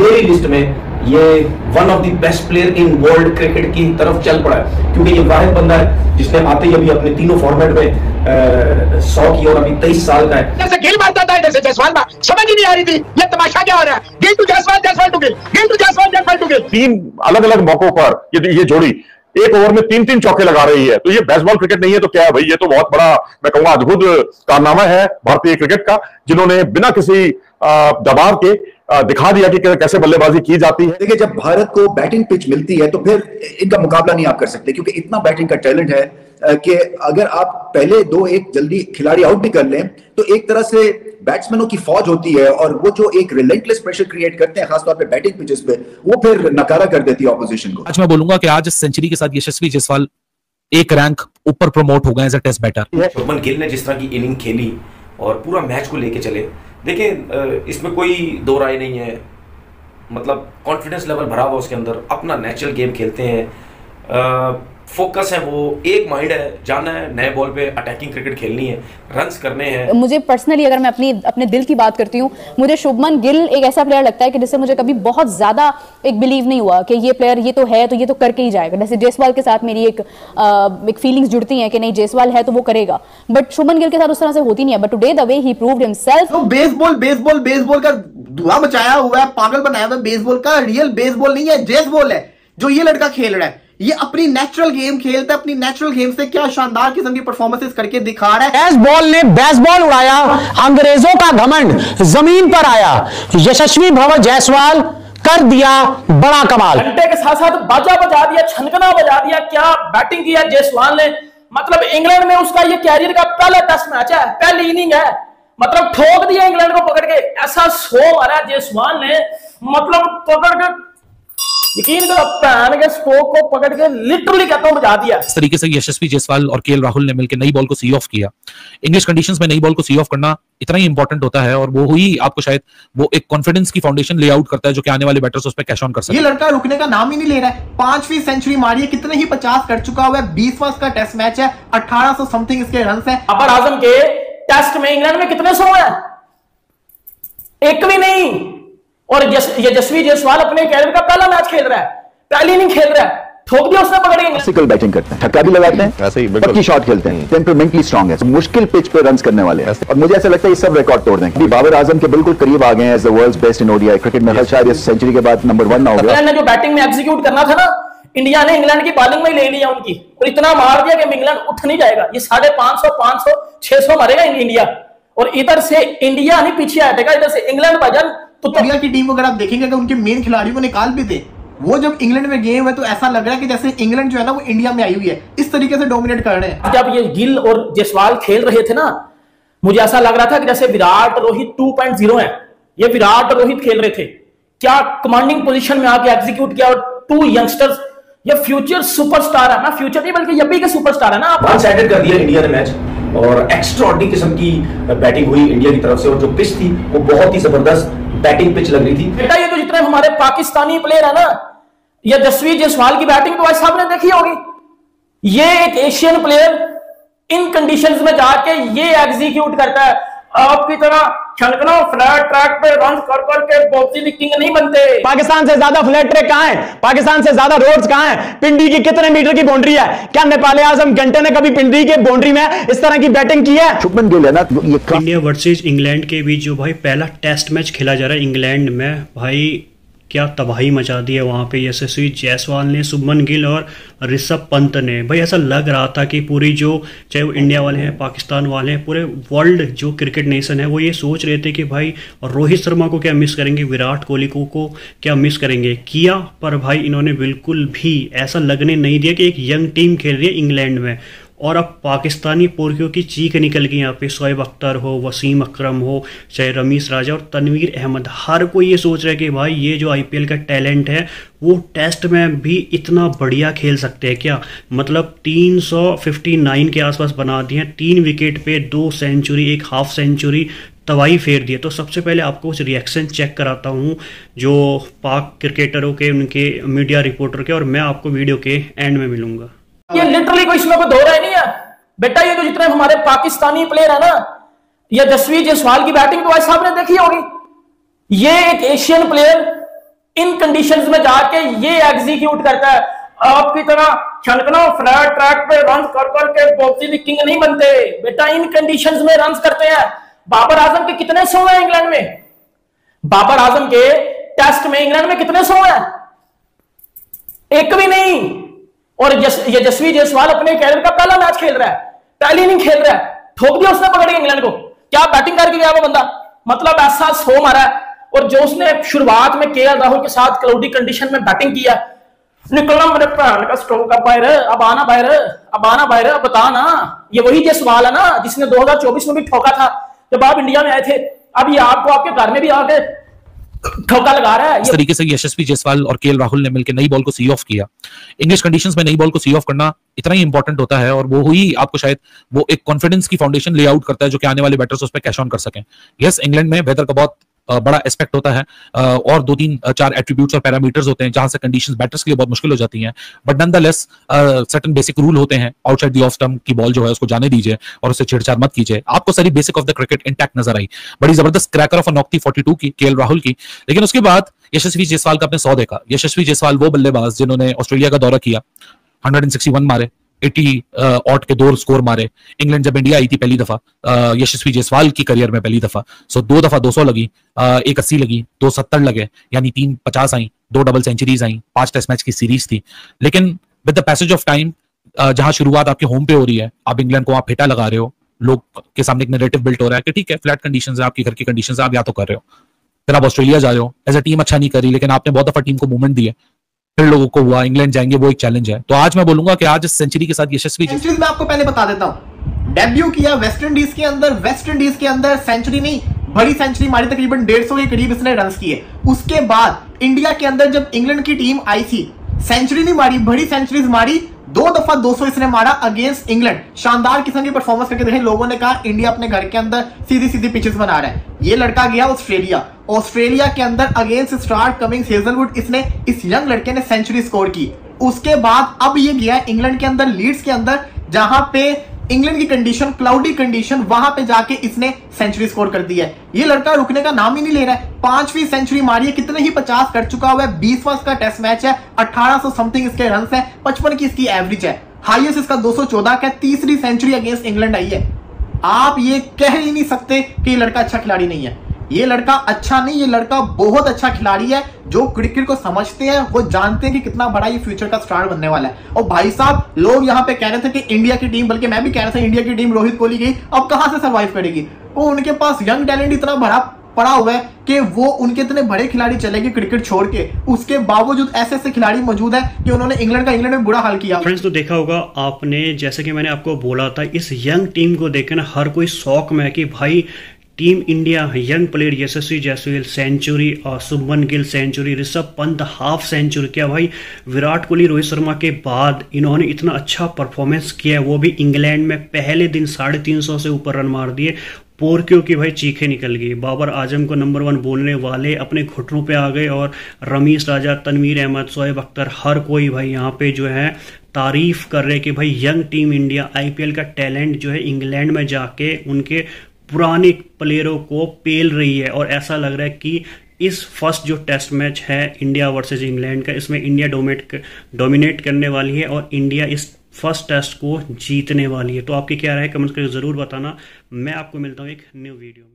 मेरी लिस्ट में ये one of the best player in world cricket की तरफ चल पड़ा है, क्योंकि ये वाहिद बंदा है जिसने आते ही अभी अपने तीनों फॉर्मेट में 100 की और अभी 23 साल का है। जैसे गिल मारता था, जैसे जायसवाल समझ ही नहीं आ रही थी ये तमाशा क्या हो रहा है। Gill to Jaiswal, Jaiswal to Gill, Gill to Jaiswal, Jaiswal to Gill. 3 अलग अलग मौकों पर ये जोड़ी एक ओवर में 3-3 चौके लगा रही है, तो ये बेसबॉल क्रिकेट नहीं है तो क्या है भाई, ये तो बहुत बड़ा मैं कहूंगा अद्भुत कारनामा है भारतीय क्रिकेट का, जिन्होंने बिना किसी दबाव के दिखा दिया कि कैसे बल्लेबाजी की जाती है। देखिए, जब भारत को बैटिंग पिच मिलती है तो फिर इनका मुकाबला नहीं आप कर सकते, क्योंकि इतना बैटिंग का टैलेंट है कि अगर आप पहले 2-1 जल्दी खिलाड़ी आउट भी कर लें तो एक तरह से बैट्समैनों की फौज होती है, और वो जो एक रिलेंटलेस प्रेशर क्रिएट करते हैं खासतौर पे बैटिंग पिचेस पे, वो फिर नकारा कर देती है ऑपोजिशन को। आज मैं बोलूंगा कि आज सेंचुरी के साथ यशस्वी जायसवाल एक रैंक ऊपर प्रमोट हो गए as a test batter. Shubman Gill ने जिस तरह की इनिंग खेली और पूरा मैच को लेके चले, देखिए इसमें कोई दो राय नहीं है, मतलब कॉन्फिडेंस लेवल भरा हुआ उसके अंदर, अपना नेचुरल गेम खेलते हैं, फोकस है, वो एक माइंड है, जाना है नए बॉल पे अटैकिंग क्रिकेट खेलनी है, रन्स करने हैं। मुझे पर्सनली अगर मैं अपने दिल की बात करती हूँ, मुझे शुभमन गिल एक ऐसा प्लेयर लगता है कि जिससे मुझे कभी बहुत ज्यादा एक बिलीव नहीं हुआ कि ये प्लेयर ये तो है तो ये तो करके ही जाएगा। जैसे जायसवाल के साथ मेरी एक फीलिंग्स जुड़ती हैं कि नहीं जायसवाल है तो वो करेगा, बट शुभमन गिल के साथ उस तरह से होती नहीं है। But today the way he proved himself. तो बेसबॉल का धुआं मचाया हुआ है, पागल बनाया हुआ है। बेसबॉल का रियल बेसबॉल नहीं है, जेसबॉल है जो ये लड़का खेल रहा है। ये अपनी नेचुरल गेम खेलता है, अपनी नेचुरल गेम से क्या शानदार किस्म की परफॉर्मेंसेस करके दिखा रहा है। बेसबॉल ने बेसबॉल उड़ाया, अंग्रेजों का घमंड जमीन पर आया, यशस्वी भवन जायसवाल कर दिया बड़ा कमाल। घंटे के साथ साथ बाजा बजा दिया, छनकना बजा दिया, क्या बैटिंग किया जायसवाल ने। मतलब इंग्लैंड में उसका ये कैरियर का पहला टेस्ट मैच है, पहली इनिंग है, मतलब ठोक दिया इंग्लैंड को पकड़ के। ऐसा शो मारा जायसवाल ने, मतलब पकड़ के यकीन करो पैन के स्ट्रोक को पकड़ के लिटरली कहता हूं बजा दिया। इस तरीके से यशस्वी जायसवाल और केएल राहुल ने मिलकर नई बॉल को सी ऑफ किया। इंग्लिश कंडीशंस में नई बॉल को सी ऑफ करना इतना ही इंपॉर्टेंट होता है, और वो ही आपको शायद वो एक कॉन्फिडेंस की फाउंडेशन ले आउट करता है जो कि आने वाले बैटर्स उस पर कैश ऑन कर सकते हैं। ये लड़का रुकने का नाम ही नहीं ले रहा है। 5वीं सेंचुरी मारी है, कितने ही 50 कर चुका हुआ है। 20वां इसका टेस्ट मैच है, 1800 समथिंग इसके रन है। बाबर आजम के टेस्ट में इंग्लैंड में कितने 100 है? एक भी नहीं। और यशस्वी जायसवाल अपने कैरियर का पहला मैच खेल रहा है, पहली इनिंग खेल रहा है, ठोक दिया उसने पकड़ के। क्लासिकल बैटिंग करते हैं, छक्का भी लगाते हैं, ऐसे ही पक्की शॉट खेलते हैं, टेम्परामेंटली स्ट्रांग है, मुश्किल पिच पे रन्स करने वाले हैं, और मुझे ऐसा लगता है ये सब रिकॉर्ड तोड़ देंगे। बाबर आजम के बिल्कुल करीब आ गए हैं as the world's best in ODI cricket में। शायद इस सेंचुरी के बाद नंबर 1 ना हो गया। इंग्लैंड ने जो बैटिंग में एग्जीक्यूट करना था ना, इंडिया ने इंग्लैंड की बॉलिंग में ले लिया उनकी, और इतना मार दिया कि इंग्लैंड उठ नहीं जाएगा। ये 550, 500, 600 मारेगा इंडिया, और इधर से इंडिया नहीं पीछे हटेगा, इधर से इंग्लैंड भजन। तो इंडिया की टीम को अगर आप देखेंगे कि उनके मेन खिलाड़ियों को निकाल भी थे, वो जब इंग्लैंड में गए हुए तो ऐसा लग रहा है कि जैसे इंग्लैंड जो है ना वो इंडिया में आई हुई है, इस तरीके से डोमिनेट कर रहे हैं। जब ये गिल और जायसवाल खेल रहे थे ना, मुझे ऐसा लग रहा था कि जैसे विराट रोहित 2.0 है। ये विराट रोहित खेल रहे थे, क्या कमांडिंग पोजीशन में आके एग्जीक्यूट किया, और 2 यंगस्टर्स, ये फ्यूचर सुपरस्टार है ना, फ्यूचर नहीं बल्कि यही के सुपरस्टार है ना। वन साइडेड कर दिया इंडिया ने मैच, और एक्स्ट्राऑर्डिनरी किस्म की बैटिंग हुई इंडिया की तरफ से, और जो पिच थी वो बहुत ही जबरदस्त बैटिंग पिच लग रही थी। बेटा ये तो जितने हमारे पाकिस्तानी प्लेयर है ना, यशस्वी जायसवाल की बैटिंग तो ऐसा आपने देखी होगी। ये एक एशियन प्लेयर इन कंडीशंस में जाके ये एग्जीक्यूट करता है। आपकी तरह छलकना फ्लैट ट्रैक पे रन कर करके बॉक्सिंग किंग नहीं बनते। पाकिस्तान से ज्यादा फ्लैट ट्रैक कहां है? पाकिस्तान से ज्यादा रोड्स कहां है? पिंडी की कितने मीटर की बाउंड्री है? क्या नेपाल आजम घंटे ने कभी पिंडी के बाउंड्री में इस तरह की बैटिंग की है? शुभमन गिल है ना, ये इंडिया वर्सेस इंग्लैंड के बीच जो भाई पहला टेस्ट मैच खेला जा रहा है इंग्लैंड में, भाई क्या तबाही मचा दी है वहाँ पे यशस्वी जायसवाल ने, शुभमन गिल और ऋषभ पंत ने। भाई ऐसा लग रहा था कि पूरी जो चाहे वो इंडिया वाले हैं, पाकिस्तान वाले हैं, पूरे वर्ल्ड जो क्रिकेट नेशन है वो ये सोच रहे थे कि भाई रोहित शर्मा को क्या मिस करेंगे, विराट कोहली को क्या मिस करेंगे। किया, पर भाई इन्होंने बिल्कुल भी ऐसा लगने नहीं दिया कि एक यंग टीम खेल रही है इंग्लैंड में। और अब पाकिस्तानी पोर्कियों की चीख निकल गई यहाँ पे, शोएब अख्तर हो, वसीम अकरम हो, चाहे रमीज राजा और तनवीर अहमद, हर कोई ये सोच रहा है कि भाई ये जो आईपीएल का टैलेंट है वो टेस्ट में भी इतना बढ़िया खेल सकते हैं क्या। मतलब 359 के आसपास बना दिए हैं, 3 विकेट पे 2 सेंचुरी, 1 हाफ सेंचुरी, तबाही फेर दिए। तो सबसे पहले आपको कुछ रिएक्शन चेक कराता हूँ जो पाक क्रिकेटरों के, उनके मीडिया रिपोर्टर के, और मैं आपको वीडियो के एंड में मिलूंगा। ये लिटरली कोई इसमें कोई दो राय नहीं है। बेटा ये तो जितने हमारे पाकिस्तानी प्लेयर है ना, यशस्वी जायसवाल की बैटिंग तो आज साहब ने देखी होगी। ये एक एशियन प्लेयर इन कंडीशंस में जाके ये एग्जीक्यूट करता है। आपकी तरह छनकना फ्लैट ट्रैक पे रन कर करके बॉक्सिंग किंग नहीं बनते बेटा, इन कंडीशंस में रन करते हैं। बाबर आजम के कितने 100 हैं इंग्लैंड में? बाबर आजम के टेस्ट में इंग्लैंड में कितने 100 हैं? एक भी नहीं। और यशस्वी जायसवाल अपने कैरियर का पहला मैच खेल रहा है, पहली इनिंग खेल रहा है, ठोक दिया उसने पकड़ के इंग्लैंड को। क्या बैटिंग करके गया वो बंदा, मतलब ऐसा 100 मारा है। और जो उसने शुरुआत में केएल राहुल के साथ क्लाउडी कंडीशन में बैटिंग किया, निकलना मेरे पैर का स्ट्रोक अब बाहर, अब आना बाहर, अब आना बाहर, अब बता ना। ये वही जायसवाल है ना जिसने 2024 में भी ठोका था जब आप इंडिया में आए थे। अब ये आपको आपके घर में भी आके ठोका लगा रहा है। इस तरीके से यशस्वी जायसवाल और केएल राहुल ने मिलकर नई बॉल को सी ऑफ किया। इंग्लिश कंडीशंस में नई बॉल को सी ऑफ करना इतना ही इंपॉर्टेंट होता है और वो ही आपको शायद वो एक कॉन्फिडेंस की फाउंडेशन ले आउट करता है जो कि आने वाले बैटर्स उस पर कैश ऑन कर सकें। यस, इंग्लैंड में वेदर का बहुत बड़ा एस्पेक्ट होता है और 2-3-4 एट्रीब्यूट्स और पैरामीटर्स होते हैं जहां से कंडीशंस बैटर्स के लिए बहुत मुश्किल हो जाती हैं। But nonetheless certain basic rule होते हैं। आउटसाइड द ऑफ स्टंप की बॉल जो है उसको जाने दीजिए और उससे छेड़छाड़ मत कीजिए। आपको सारी basic of the cricket intact नजर आई। बड़ी जबरदस्त क्रैकर ऑफ अ नॉक थी 42 की केएल राहुल की। लेकिन उसके बाद यशस्वी जायसवाल का आपने 100 देखा। यशस्वी जायसवाल वो बल्लेबाज जिन्होंने ऑस्ट्रेलिया का दौरा किया, 161 मारे, 80 ऑट के 2 स्कोर मारे। इंग्लैंड जब इंडिया आई थी पहली दफा यशस्वी जायसवाल की करियर में पहली दफा, 2 दफा 200 लगी, 1 80 लगी, 2 70 लगे, यानी 3 50 आई, 2 डबल सेंचुरीज आई, 5 टेस्ट मैच की सीरीज थी। लेकिन with the passage of time जहां शुरुआत आपके होम पे हो रही है, आप इंग्लैंड को आप फेटा लगा रहे हो, लोग के सामने एक नैरेटिव बिल्ट हो रहा है कि ठीक है फ्लैट कंडीशंस है, आपकी घर की कंडीशंस है, आप या तो कर रहे हो। फिर आप ऑस्ट्रेलिया जा रहे हो, एज अ टीम अच्छा नहीं करी लेकिन आपने बहुत दफा टीम को मूवमेंट दी है, फिर लोगों को हुआ इंग्लैंड जाएंगे, वो एक चैलेंज है। तो आज मैं बोलूंगा कि आज इस सेंचुरी के साथ यशस्वी सेंचुरी मैं आपको पहले बता देता हूं। डेब्यू किया वेस्ट इंडीज के अंदर सेंचुरी नहीं, बड़ी सेंचुरी मारी, तकरीबन 150 के करीब इसने रन किए। उसके बाद इंडिया के अंदर जब इंग्लैंड की टीम आई थी, सेंचुरी नहीं मारी, बड़ी सेंचुरीज मारी, 2 दफा 200 इसने मारा अगेंस्ट इंग्लैंड। शानदार किस्म की परफॉर्मेंस करके देखे। लोगों ने कहा इंडिया अपने घर के अंदर सीधी सीधी पिचेस बना रहा है। ये लड़का गया ऑस्ट्रेलिया के अंदर अगेंस्ट स्टार्ट कमिंग हेजलवुड, इसने इस यंग लड़के ने सेंचुरी स्कोर की। उसके बाद अब ये गया इंग्लैंड के अंदर, लीड्स के अंदर, जहां पे इंग्लैंड की कंडीशन क्लाउडी कंडीशन, वहां पे जाके इसने सेंचुरी स्कोर कर दी है। ये लड़का रुकने का नाम ही नहीं ले रहा है। 5वीं सेंचुरी मारी है, कितने ही 50 कर चुका हुआ है। 20वां इसका टेस्ट मैच है, 1800 समथिंग इसके रन है, 55 की इसकी एवरेज है, हाईएस्ट इसका 214 का। 3री सेंचुरी अगेंस्ट इंग्लैंड आई है। आप ये कह ही नहीं सकते कि ये लड़का अच्छा खिलाड़ी नहीं है। ये लड़का अच्छा नहीं, ये लड़का बहुत अच्छा खिलाड़ी है। जो क्रिकेट को समझते हैं वो जानते हैं कि कितना बड़ा ये फ्यूचर का स्टार बनने वाला है। और भाई साहब, लोग यहाँ पे कह रहे थे कि इंडिया की टीम, बल्कि मैं भी कह रहा था इंडिया की टीम रोहित कोहली की अब कहां से सर्वाइव करेगी। वो उनके पास यंग टैलेंट इतना बड़ा पड़ा हुआ है कि वो उनके इतने बड़े खिलाड़ी चलेंगे क्रिकेट छोड़ के, उसके बावजूद ऐसे ऐसे खिलाड़ी मौजूद है कि उन्होंने इंग्लैंड में बुरा हाल किया। फ्रेंड्स, तो देखा होगा आपने, जैसे कि मैंने आपको बोला था, इस यंग टीम को देखकर ना हर कोई शौक में है कि भाई team India young player Yashasvi Jaiswal century और Shubman Gill century, Rishabh Pant half century. क्या भाई विराट कोहली रोहित शर्मा के बाद इन्होंने इतना अच्छा परफॉर्मेंस किया है, वो भी इंग्लैंड में पहले दिन 350 से ऊपर रन मार दिए। पोर्कियों की भाई चीखें निकल गई। बाबर आजम को नंबर 1 बोलने वाले अपने घुटनों पे आ गए और रमीश राजा, तनवीर अहमद, शोएब अख्तर, हर कोई भाई यहाँ पे जो है तारीफ कर रहे कि भाई यंग टीम इंडिया आईपीएल का टैलेंट जो है इंग्लैंड में जाके उनके पुराने प्लेयरों को पेल रही है। और ऐसा लग रहा है कि इस फर्स्ट जो टेस्ट मैच है इंडिया वर्सेस इंग्लैंड का, इसमें इंडिया डोमिनेट करने वाली है और इंडिया इस फर्स्ट टेस्ट को जीतने वाली है। तो आपकी क्या राय है कमेंट्स करके जरूर बताना। मैं आपको मिलता हूँ एक न्यू वीडियो में।